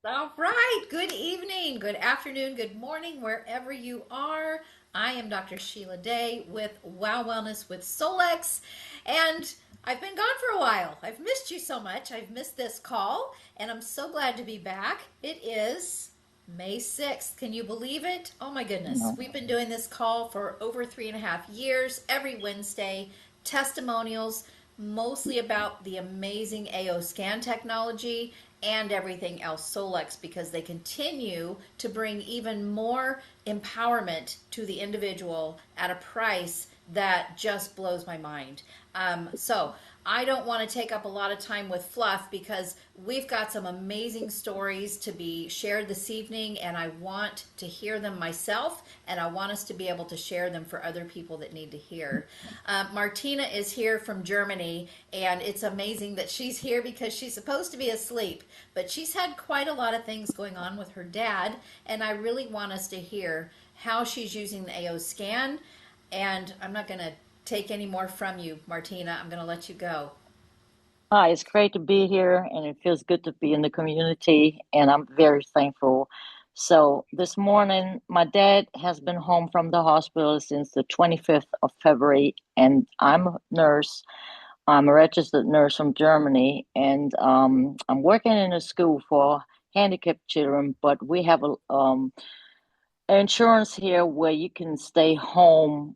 All right. Good evening, good afternoon, good morning, wherever you are. I am Dr. Sheila Day with Wow Wellness with Solex, and I've been gone for a while. I've missed you so much. I've missed this call, and I'm so glad to be back. It is May 6th. Can you believe it? Oh my goodness. No. We've been doing this call for over 3.5 years, every Wednesday, testimonials, mostly about the amazing AO scan technology and everything else Solex, because they continue to bring even more empowerment to the individual at a price that just blows my mind. So I don't want to take up a lot of time with fluff because we've got some amazing stories to be shared this evening, and I want to hear them myself, and I want us to be able to share them for other people that need to hear. Martina is here from Germany, and it's amazing that she's here because she's supposed to be asleep, but she's had quite a lot of things going on with her dad, and I really want us to hear how she's using the AO scan. And I'm not going to take any more from you, Martina. I'm going to let you go. Hi, it's great to be here and it feels good to be in the community and I'm very thankful. So this morning, my dad has been home from the hospital since the 25th of February and I'm a nurse. I'm a registered nurse from Germany and I'm working in a school for handicapped children, but we have a insurance here where you can stay home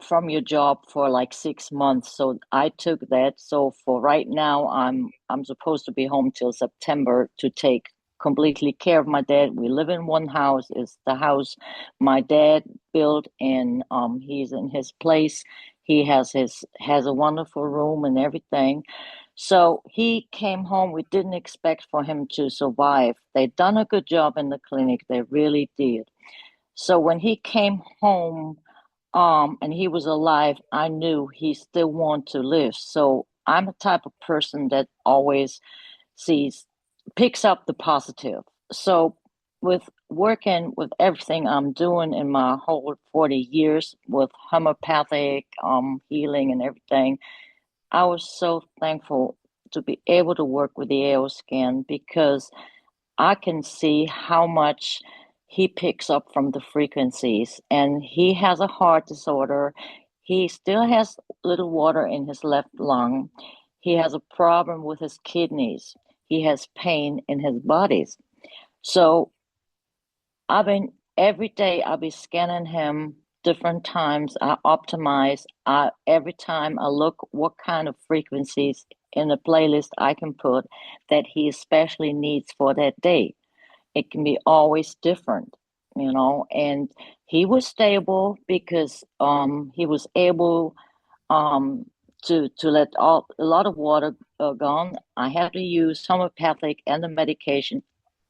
from your job for like 6 months. So I took that. So for right now, I'm supposed to be home till September to take completely care of my dad. We live in one house. It's the house my dad built, and he's in his place. He has a wonderful room and everything. So he came home. We didn't expect for him to survive. They'd done a good job in the clinic. They really did. So when he came home, and he was alive, I knew he still wanted to live. So I'm a type of person that always sees, picks up the positive. So with working with everything I'm doing in my whole 40 years with homeopathic healing and everything, I was so thankful to be able to work with the AO scan because I can see how much he picks up from the frequencies. And he has a heart disorder. He still has little water in his left lung. He has a problem with his kidneys. He has pain in his bodies. So I've been every day I'll be scanning him different times. I optimize. Every time I look what kind of frequencies in a playlist I can put that he especially needs for that day. It can be always different, and he was stable because he was able um to let a lot of water gone. I had to use homeopathic and the medication.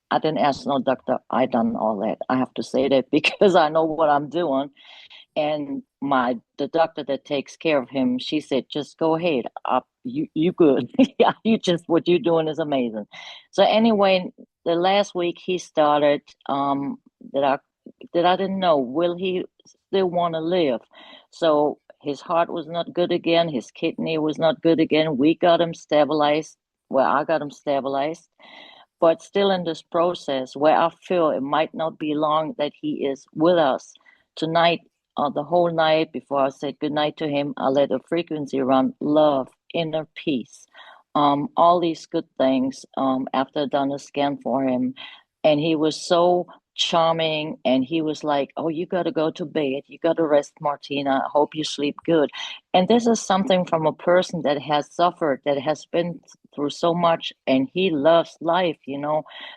I didn't ask no doctor. I done all that. I have to say that because I know what I'm doing. And the doctor that takes care of him, she said, just go ahead. You good. Yeah, you just what you're doing is amazing. So anyway, the last week he started that I that I didn't know, will he still want to live? So his heart was not good again, his kidney was not good again. We got him stabilized. Well, I got him stabilized, but still in this process where I feel it might not be long that he is with us. Tonight, the whole night before I said goodnight to him, I let a frequency run love, inner peace, all these good things after I done a scan for him. And he was so charming and he was like, oh, you got to go to bed. You got to rest, Martina. I hope you sleep good. And this is something from a person that has suffered, that has been through so much, and he loves life.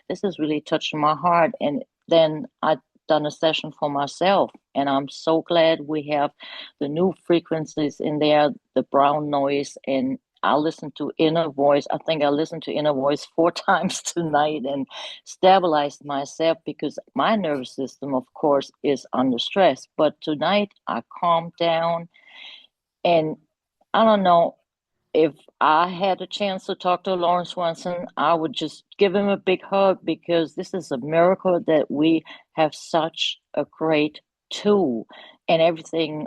This has really touched my heart. And then I done a session for myself, and I'm so glad we have the new frequencies in there, the brown noise, and I listen to inner voice. I think I listened to inner voice 4 times tonight and stabilized myself because my nervous system, of course, is under stress. But tonight I calmed down, and I don't know, if I had a chance to talk to Lawrence Swanson, I would just give him a big hug because this is a miracle that we have such a great tool and everything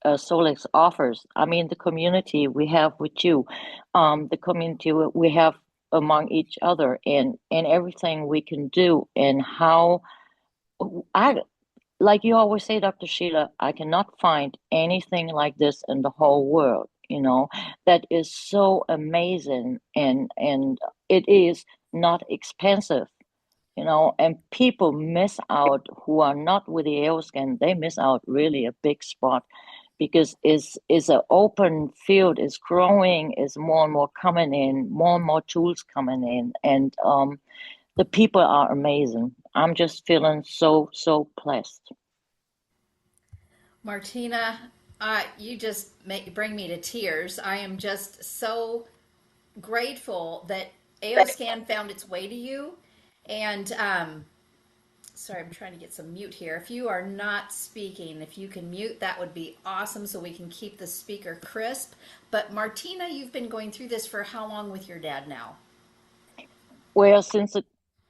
Solex offers. I mean, the community we have with you, the community we have among each other and everything we can do and how I like you always say, Dr. Sheila, I cannot find anything like this in the whole world, that is so amazing and it is not expensive, and people miss out who are not with the AO scan, they miss out really a big spot because it's an open field, it's growing, is more and more coming in, more and more tools coming in, and the people are amazing. I'm just feeling so blessed. Martina, you just bring me to tears. I am just so grateful that AOScan found its way to you. And sorry, I'm trying to get some mute here. If you are not speaking, if you can mute, that would be awesome so we can keep the speaker crisp. But Martina, you've been going through this for how long with your dad now? Well, since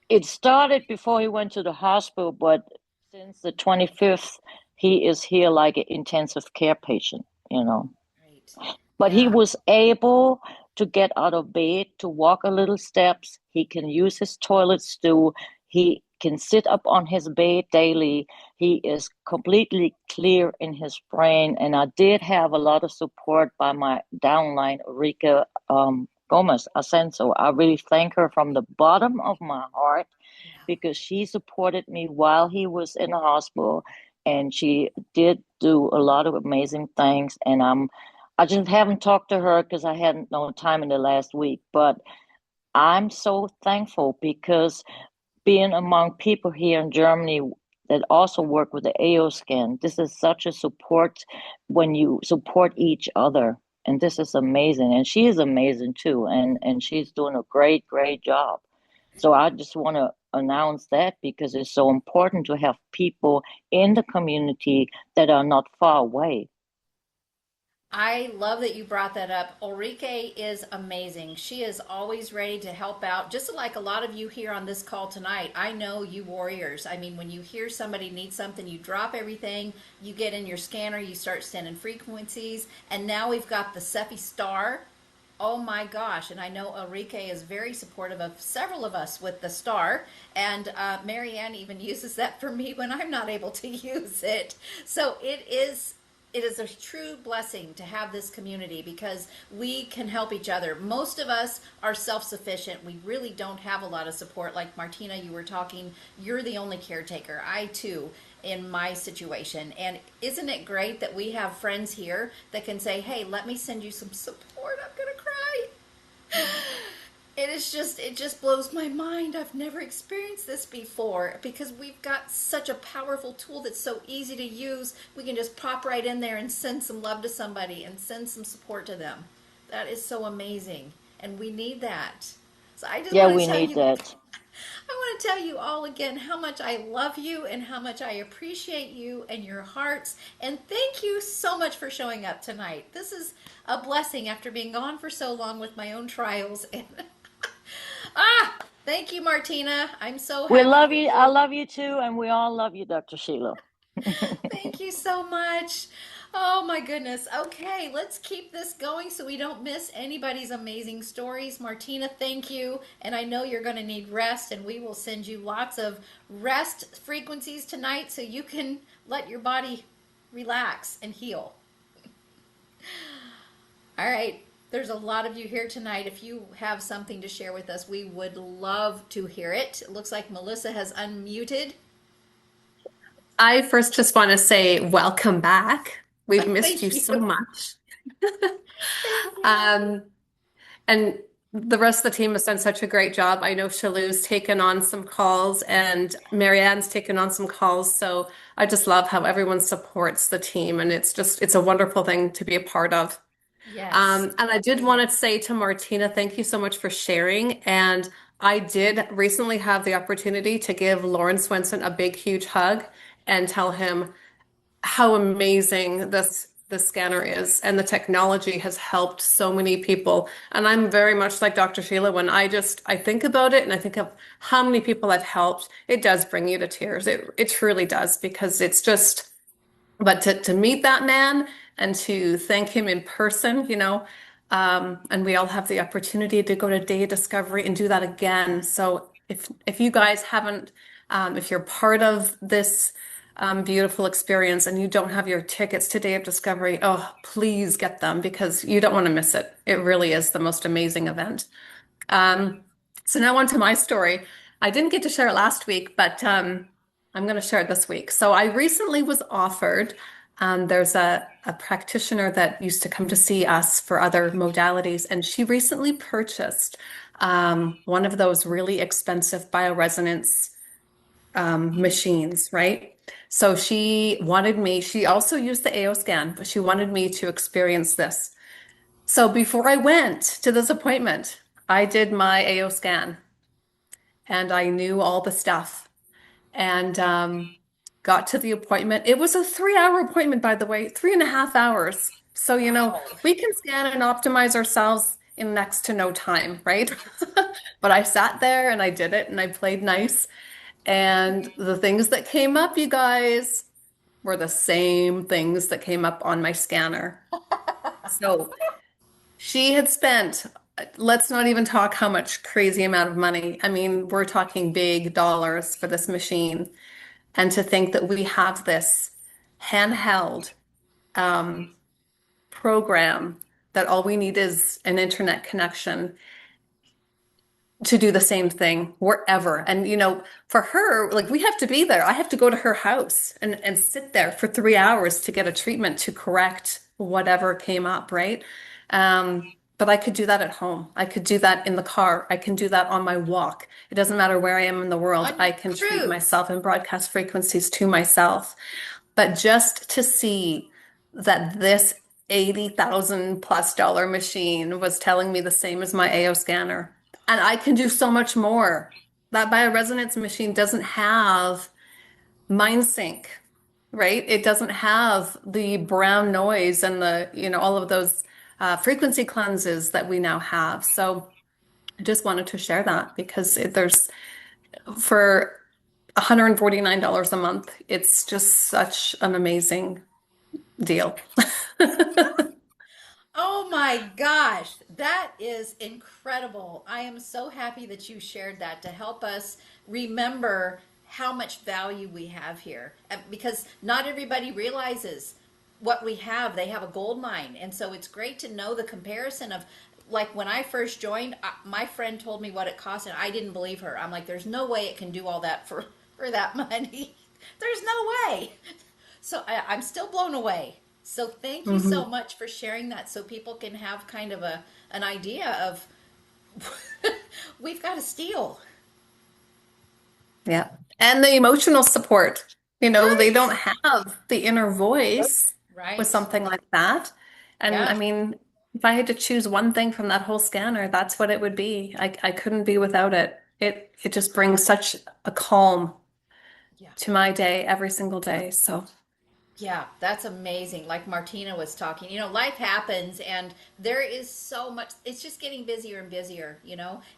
it started before he went to the hospital, but since the 25th, he is here like an intensive care patient. Right. But he Yeah. was able to get out of bed, to walk a little steps. He can use his toilet stool. He can sit up on his bed daily. He is completely clear in his brain. And I did have a lot of support by my downline, Ulrika Gomez Ascenso. I really thank her from the bottom of my heart Yeah. because she supported me while he was in the hospital and she did do a lot of amazing things. And I just haven't talked to her because I hadn't no time in the last week, but I'm so thankful because being among people here in Germany that also work with the AO scan, this is such a support when you support each other. And this is amazing. And she is amazing too. And she's doing a great job. So I just want to announce that because it's so important to have people in the community that are not far away. I love that you brought that up. Ulrike is amazing. She is always ready to help out, just like a lot of you here on this call tonight. I know you warriors. I mean, when you hear somebody needs something, you drop everything, you get in your scanner, you start sending frequencies, and now we've got the Cephi Star. Oh my gosh. And I know Ulrike is very supportive of several of us with the star. And Marianne even uses that for me when I'm not able to use it. So it is a true blessing to have this community because we can help each other. Most of us are self-sufficient. We really don't have a lot of support. Like Martina, you were talking, you're the only caretaker. I too, in my situation. And isn't it great that we have friends here that can say, hey, let me send you some support. I'm going to cry. It just blows my mind. I've never experienced this before because we've got such a powerful tool that's so easy to use. We can just pop right in there and send some love to somebody and send some support to them. That is so amazing. And we need that. So I just Yeah, want we to tell need you that. I want to tell you all again how much I love you and how much I appreciate you and your hearts. And thank you so much for showing up tonight. This is a blessing after being gone for so long with my own trials. And thank you, Martina. I'm so We happy love for you. I you. love you too. And we all love you, Dr. Sheila. Thank you so much. Oh my goodness. Okay, let's keep this going so we don't miss anybody's amazing stories. Martina, thank you. And I know you're going to need rest, and we will send you lots of rest frequencies tonight so you can let your body relax and heal. All right. There's a lot of you here tonight. If you have something to share with us, we would love to hear it. It looks like Melissa has unmuted. I first just want to say welcome back. We've missed you Thank so you. much. Thank you. Um, and the rest of the team has done such a great job. I know Shalou's taken on some calls and Marianne's taken on some calls. So I just love how everyone supports the team. And it's a wonderful thing to be a part of. Yes. And I did want to say to Martina, thank you so much for sharing. And I did recently have the opportunity to give Lauren Swenson a big, huge hug and tell him how amazing this scanner is and the technology has helped so many people. And I'm very much like Dr. Sheila when I think about it and I think of how many people I've helped, it does bring you to tears. It truly does because it's just but to meet that man and to thank him in person, And we all have the opportunity to go to Day of Discovery and do that again. So if you guys haven't, if you're part of this beautiful experience and you don't have your tickets to Day of Discovery, oh, please get them because you don't want to miss it. It really is the most amazing event. Um, so now on to my story. I didn't get to share it last week, but I'm going to share it this week. So I recently was offered, there's a practitioner that used to come to see us for other modalities, and she recently purchased one of those really expensive bioresonance machines, right? So she wanted me, she also used the AO scan, but she wanted me to experience this. So before I went to this appointment, I did my AO scan and I knew all the stuff and got to the appointment. It was a 3 hour appointment, by the way, 3.5 hours. So, Wow. we can scan and optimize ourselves in next to no time, right? But I sat there and I did it and I played nice. And the things that came up, you guys, were the same things that came up on my scanner. So she had spent, let's not even talk how much crazy amount of money. I mean, we're talking big dollars for this machine. And to think that we have this handheld um, program that all we need is an internet connection to do the same thing wherever. And for her, like we have to be there. I have to go to her house and sit there for 3 hours to get a treatment to correct whatever came up, right? But I could do that at home. I could do that in the car. I can do that on my walk. It doesn't matter where I am in the world. I can treat Untrue. myself and broadcast frequencies to myself. But just to see that this 80,000 plus dollar machine was telling me the same as my AO scanner. And I can do so much more. That bioresonance machine doesn't have mind sync, right? It doesn't have the brown noise and all of those frequency cleanses that we now have. So I just wanted to share that because there's for $149 a month, it's just such an amazing deal. Oh my gosh, that is incredible. I am so happy that you shared that to help us remember how much value we have here. Because not everybody realizes what we have. They have a gold mine. And so it's great to know the comparison of, like, when I first joined, my friend told me what it cost, and I didn't believe her. I'm like, there's no way it can do all that for that money. There's no way. So I'm still blown away. So thank you so Mhm. much for sharing that so people can have kind of an idea of we've got to steal. Yeah. And the emotional support. They Right. don't have the inner voice with Right. something like that. And I Yeah. mean, if I had to choose one thing from that whole scanner, that's what it would be. I couldn't be without it. It just brings such a calm Yeah. to my day every single day. So, Yeah, that's amazing. Like Martina was talking, life happens and there is so much, it's just getting busier and busier.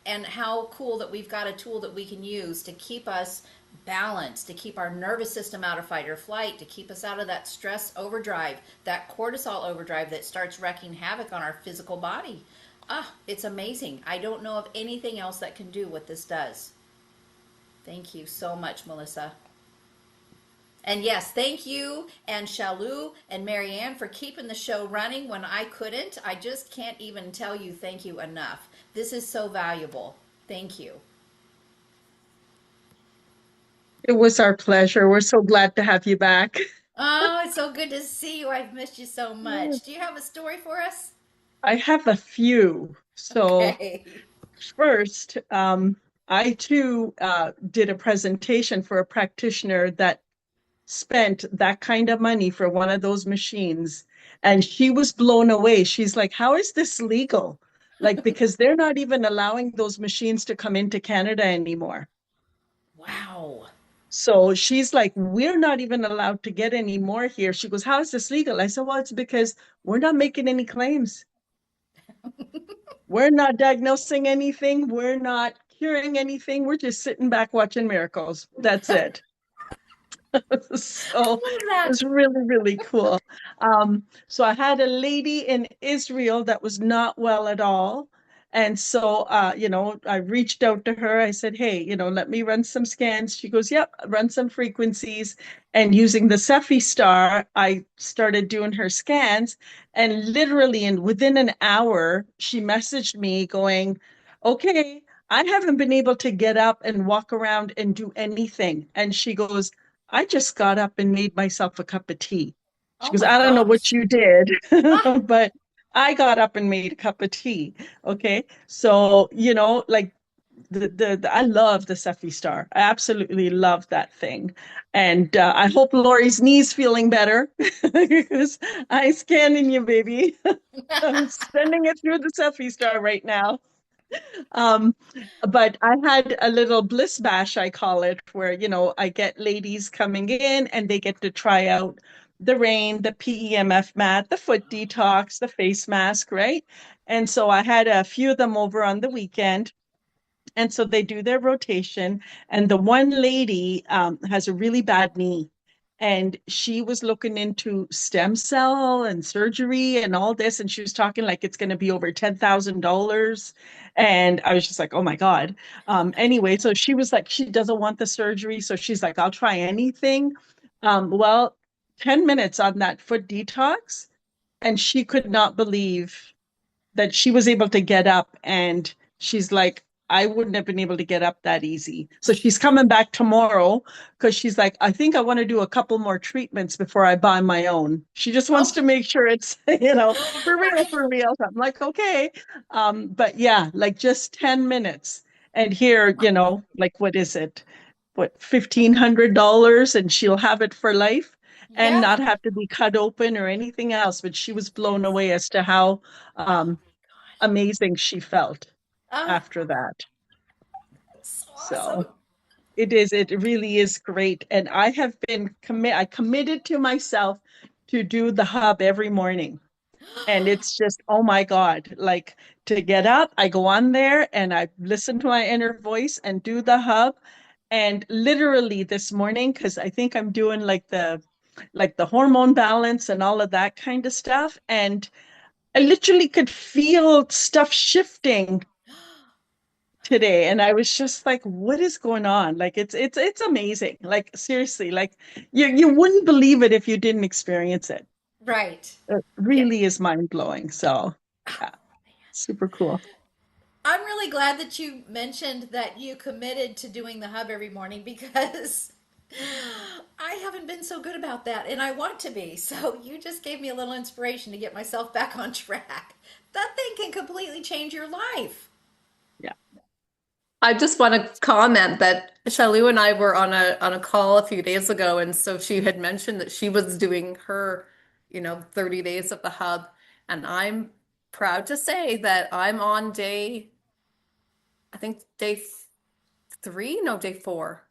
And how cool that we've got a tool that we can use to keep us balanced, to keep our nervous system out of fight or flight, to keep us out of that stress overdrive, that cortisol overdrive that starts wreaking havoc on our physical body. It's amazing. I don't know of anything else that can do what this does. Thank you so much, Melissa. And yes, thank you and Shalou and Marianne for keeping the show running when I couldn't. I just can't even tell you thank you enough. This is so valuable. Thank you. It was our pleasure. We're so glad to have you back. Oh, it's so good to see you. I've missed you so much. Do you have a story for us? I have a few. So Okay. first, I too did a presentation for a practitioner that spent that kind of money for one of those machines, and she was blown away. She's like, "How is this legal?" Like, because they're not even allowing those machines to come into Canada anymore. Wow. So she's like, we're not even allowed to get any more here. She goes, how is this legal? I said, well, it's because we're not making any claims. We're not diagnosing anything. We're not curing anything. We're just sitting back watching miracles. That's it. I So love it that. was really, really cool. So I had a lady in Israel that was not well at all. And so, I reached out to her. I said, hey, let me run some scans. She goes, yep, run some frequencies. And using the Cephi Star, I started doing her scans. And literally, within an hour, she messaged me going, okay, I haven't been able to get up and walk around and do anything. And she goes, I just got up and made myself a cup of tea. She Oh goes, my I don't know what gosh. you did, Ah, but I got up and made a cup of tea. Okay. So, like I love the Cephi Star. I absolutely love that thing. And I hope Lori's knee's feeling better because I scanning you, baby. I'm sending it through the Cephi Star right now. Um, but I had a little bliss bash, I call it, where, I get ladies coming in and they get to try out the rain, the PEMF mat, the foot detox, the face mask, right? And so I had a few of them over on the weekend. And so they do their rotation. And the one lady has a really bad knee. And she was looking into stem cell and surgery and all this. And she was talking like it's going to be over $10,000. And I was just like, oh my God. Anyway, so she was like, she doesn't want the surgery. So she's like, I'll try anything. Well, 10 minutes on that foot detox. And she could not believe that she was able to get up, and she's like, I wouldn't have been able to get up that easy. So she's coming back tomorrow because she's like, I think I want to do a couple more treatments before I buy my own. She just wants oh. to make sure it's, for real, for real. I'm like, okay. But yeah, like just 10 minutes. And here, like, what is it? What, $1,500, and she'll have it for life and Yeah. not have to be cut open or anything else. But she was blown away as to how Oh um, my gosh. amazing she felt Oh, after that. so So awesome. it really is great. And I committed to myself to do the hub every morning. And it's just, oh my God, like to get up, I go on there and I listen to my inner voice and do the hub. And literally this morning, because I think I'm doing like the hormone balance and all of that kind of stuff. And I literally could feel stuff shifting today, and I was just like, what is going on? Like it's amazing, like seriously, like you wouldn't believe it if you didn't experience it. Right. It Yeah. really is mind-blowing. So yeah, super cool. I'm really glad that you mentioned that you committed to doing the hub every morning because I haven't been so good about that and I want to be. So you just gave me a little inspiration to get myself back on track. That thing can completely change your life. Yeah. I just want to comment that Shalu and I were on a call a few days ago, and so she had mentioned that she was doing her, 30 days of the hub, and I'm proud to say that I'm on I think day 3, no, day 4.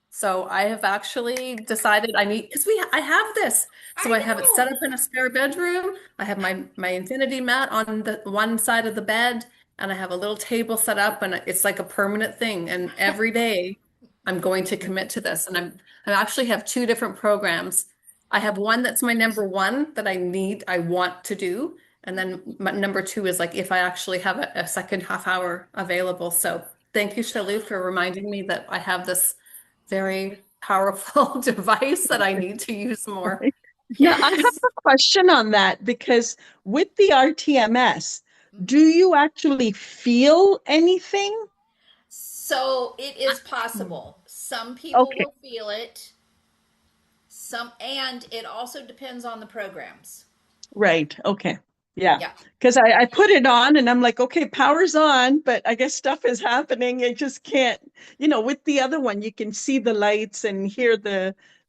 So I have actually decided I need because I have this. So I I have it set know. up in a spare bedroom. I have my infinity mat on the one side of the bed, and I have a little table set up, and it's like a permanent thing. And every day I'm going to commit to this. And I actually have 2 different programs. I have one that's my number one that I want to do. And then my number 2 is like if I actually have a second half hour available. So thank you, Shalu, for reminding me that I have this very powerful device that I need to use more. Now I have Yes. a question on that because with the RTMS, do Mhm. you actually feel anything? So it is Hmm. possible. Some people Okay, will feel it. And it also depends on the programs. right. Okay. Yeah. Yeah. Because I put it on and I'm like, okay, power's on, but I guess stuff is happening. I just can't, with the other one, you can see the lights and hear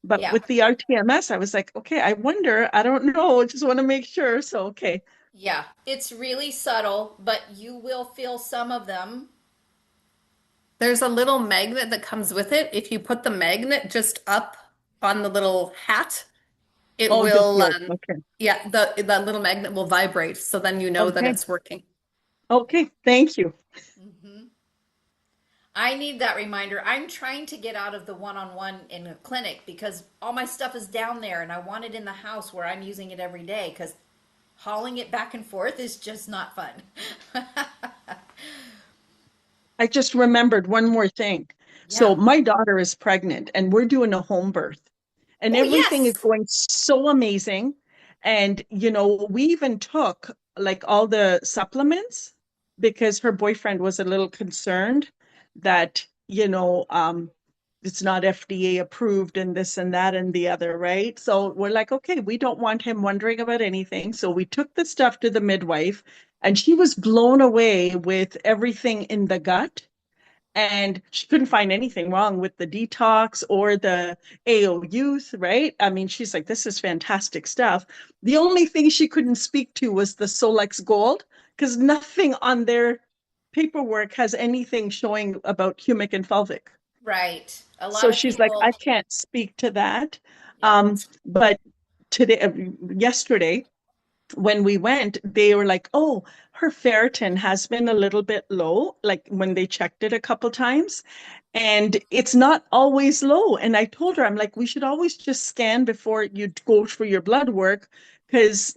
but Yeah. with the RTMS, I was like, okay, I wonder, I don't know, I just want to make sure. So, okay. Yeah. It's really subtle, but you will feel some of them. There's a little magnet that comes with it. If you put the magnet just up on the little hat, it Oh, you'll will, feel it. Okay. yeah, that little magnet will vibrate. So then you know that Okay. it's working. Okay. Thank you. Hmm. I need that reminder. I'm trying to get out of the one-on-one in a clinic because all my stuff is down there and I want it in the house where I'm using it every day because hauling it back and forth is just not fun. I just remembered one more thing. So Yeah. my daughter is pregnant and we're doing a home birth and Oh, everything is yes. going so amazing. And, we even took like all the supplements because her boyfriend was a little concerned that, it's not FDA approved and this and that and the other, right? So we're like, okay, we don't want him wondering about anything. So we took the stuff to the midwife and she was blown away with everything in the gut and she couldn't find anything wrong with the detox or the AO youth, right? I mean, she's like, this is fantastic stuff. The only thing she couldn't speak to was the Solex Gold, because nothing on their paperwork has anything showing about humic and fulvic. Right. A lot So of she's like, I people, can't speak to that. yeah. But yesterday, when we went, they were like, oh, her ferritin has been a little bit low, like when they checked it a couple times, and it's not always low. And I told her, I'm like, we should always just scan before you go for your blood work because,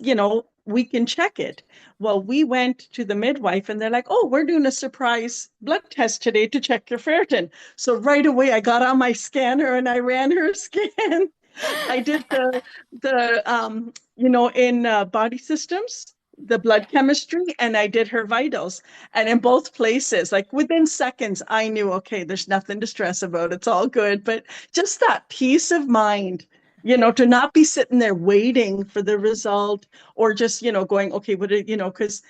we can check it. Well, we went to the midwife and they're like, oh, we're doing a surprise blood test today to check your ferritin. So right away, I got on my scanner and I ran her scan. I did in body systems, the Yeah. blood chemistry, and I did her vitals. And in both places, like within seconds, I knew, okay, there's nothing to stress about. It's all good. But just that peace of mind, to not be sitting there waiting for the result or just, going, okay, because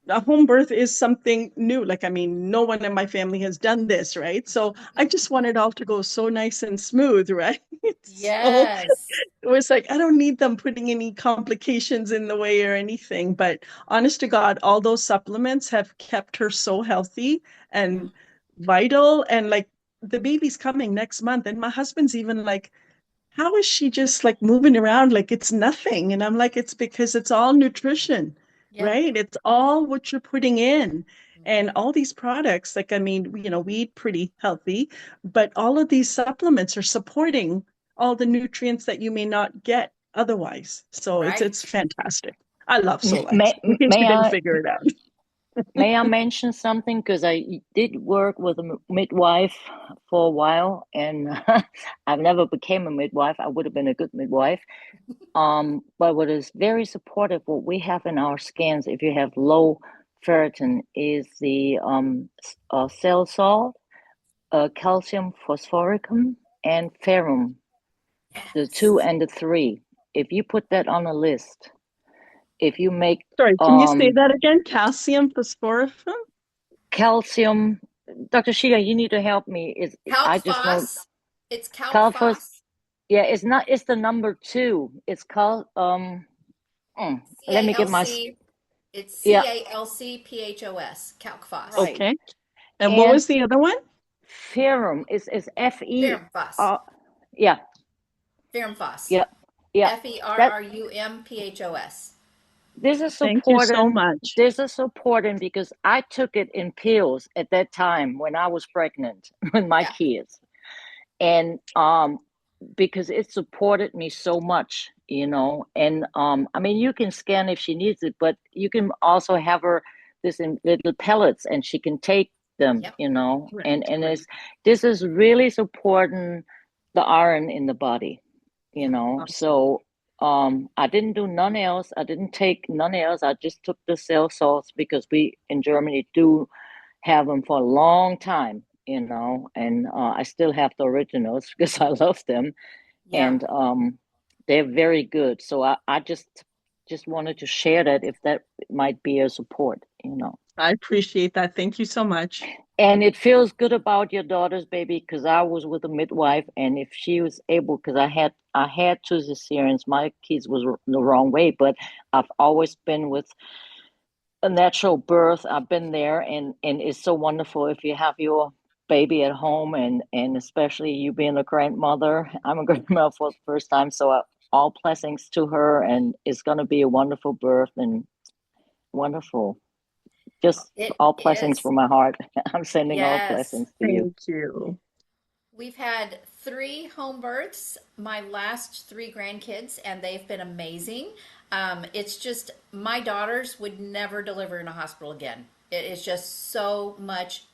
a home birth is something new. Like, I mean, no one in my family has done this, right? So I just want it all to go so nice and smooth, right? So Yes. it was like, I don't need them putting any complications in the way or anything. But honest to God, all those supplements have kept her so healthy and vital. And like the baby's coming next month. And my husband's even like, how is she just like moving around like it's nothing? And I'm like, it's because it's all nutrition, Yep. right? It's all what you're putting in. And Mhm. all these products, like, I mean, we eat pretty healthy, but all of these supplements are supporting all the nutrients that you may not get otherwise. So it's Right. fantastic. I love Solex, May, in case may you didn't I figure it out. may I mention something? Because I did work with a midwife for a while, and I've never became a midwife. I would have been a good midwife. But what is very supportive, what we have in our scans, if you have low ferritin, is the cell salt, calcium phosphoricum, and ferrum, the two Yes. and the three. If you put that on a list, if you make Sorry, can you say um that again? Calcium, phosphorus? calcium, Dr. Shiga, you need to help me. Is I Calc just know phos. It's calc calphos. phos. Yeah, it's not. It's the number two. It's called C Let A me L get my C. It's yeah, CALCPHOS. Calc phos. right. Okay. And what And was the other one? ferrum is Fe. Ferrum phos. Uh, yeah, Ferrum phos. yeah, yeah. That FERRUMPHOS. this is Thank you so important. much. This is important because I took it in pills at that time when I was pregnant with my Yeah. kids, and because it supported me so much, and I mean, you can scan if she needs it, but you can also have her this in little pellets and she can take them, Yep. and Right. it's this is really supporting the iron in the body, Yeah. Awesome. so I didn't do none else. I didn't take none else. I just took the cell salts because we in Germany do have them for a long time, and I still have the originals because I love them, Yeah. and they're very good. So I just wanted to share that if that might be a support. I appreciate that. Thank you so much. And it feels good about your daughter's baby because I was with a midwife, and if she was able, because I had two cesareans, my kids was the wrong way, but I've always been with a natural birth. I've been there, and it's so wonderful if you have your baby at home, and especially you being a grandmother. I'm a grandmother for the first time, so all blessings to her, and it's going to be a wonderful birth and wonderful. Just It all blessings is. from my heart. I'm sending all Yes. blessings to you. Thank you. We've had 3 home births, my last 3 grandkids, and they've been amazing. It's just, my daughters would never deliver in a hospital again. It is just so much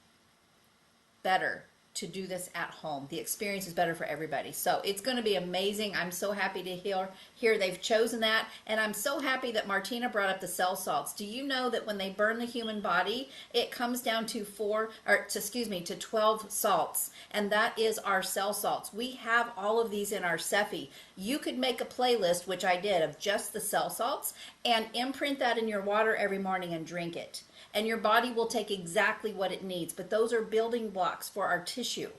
better to do this at home. The experience is better for everybody. So it's going to be amazing. I'm so happy to hear they've chosen that. And I'm so happy that Martina brought up the cell salts. Do you know that when they burn the human body, it comes down to 12 salts. And that is our cell salts. We have all of these in our Cephi. You could make a playlist, which I did, of just the cell salts and imprint that in your water every morning and drink it, and your body will take exactly what it needs. But those are building blocks for our tissue.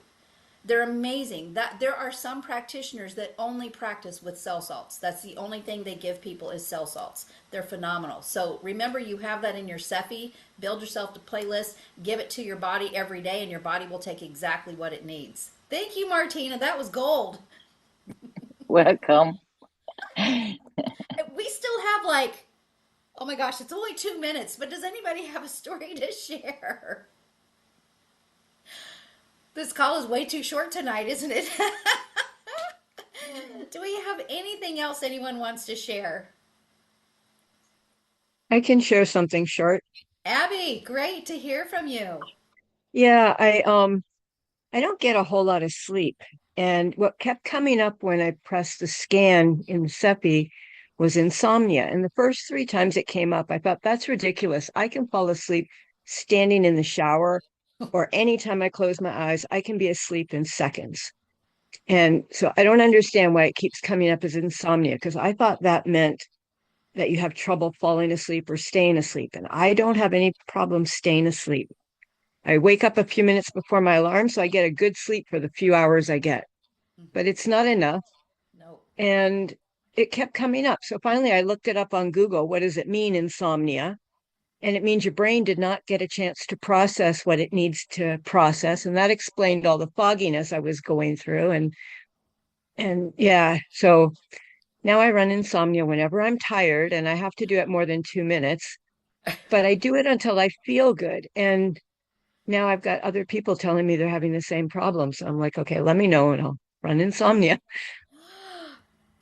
They're amazing. That there are some practitioners that only practice with cell salts. That's the only thing they give people is cell salts. They're phenomenal. So remember, you have that in your Cephi. Build yourself a playlist. Give it to your body every day, and your body will take exactly what it needs. Thank you, Martina. That was gold. Welcome. We still have like, oh my gosh, it's only 2 minutes, but does anybody have a story to share? This call is way too short tonight, isn't it? Do we have anything else anyone wants to share? I can share something short. Abby, great to hear from you. Yeah, I don't get a whole lot of sleep. And what kept coming up when I pressed the scan in CEPI was insomnia. And the first 3 times it came up, I thought, that's ridiculous. I can fall asleep standing in the shower, or anytime I close my eyes, I can be asleep in seconds. And so I don't understand why it keeps coming up as insomnia, because I thought that meant that you have trouble falling asleep or staying asleep. And I don't have any problem staying asleep. I wake up a few minutes before my alarm, so I get a good sleep for the few hours I get. But it's not enough. No. And it kept coming up. So finally, I looked it up on Google. What does it mean, insomnia? And it means your brain did not get a chance to process what it needs to process. And that explained all the fogginess I was going through. And yeah, so now I run insomnia whenever I'm tired, and I have to do it more than 2 minutes. But I do it until I feel good. And now I've got other people telling me they're having the same problem. So I'm like, okay, let me know and I'll run insomnia.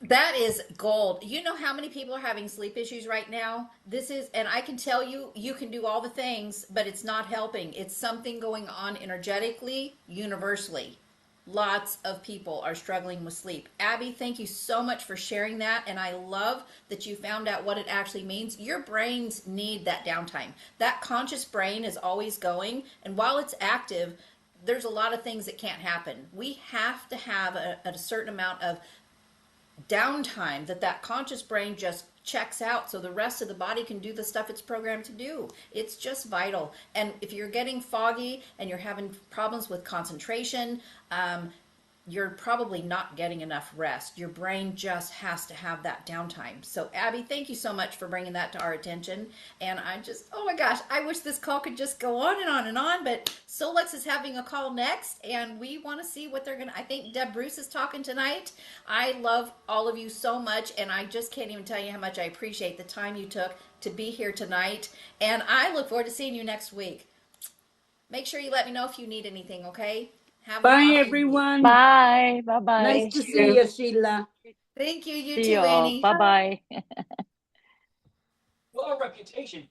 That is gold. You know how many people are having sleep issues right now? This is, and I can tell you, you can do all the things, but it's not helping. It's something going on energetically, universally. Lots of people are struggling with sleep. Abby, thank you so much for sharing that. And I love that you found out what it actually means. Your brains need that downtime. That conscious brain is always going. And while it's active, there's a lot of things that can't happen. We have to have a certain amount of downtime that conscious brain just checks out so the rest of the body can do the stuff it's programmed to do. It's just vital. And if you're getting foggy and you're having problems with concentration, you're probably not getting enough rest. Your brain just has to have that downtime. So Abby, thank you so much for bringing that to our attention. And I just, oh my gosh, I wish this call could just go on and on and on, but Solex is having a call next and we want to see what they're going to, I think Deb Bruce is talking tonight. I love all of you so much, and I just can't even tell you how much I appreciate the time you took to be here tonight. And I look forward to seeing you next week. Make sure you let me know if you need anything, okay? Have an Bye, awesome week. everyone. Bye. Bye Nice bye. to see you, Sheila. Thank you. You See you too, all. Annie. Bye bye. Well, our reputation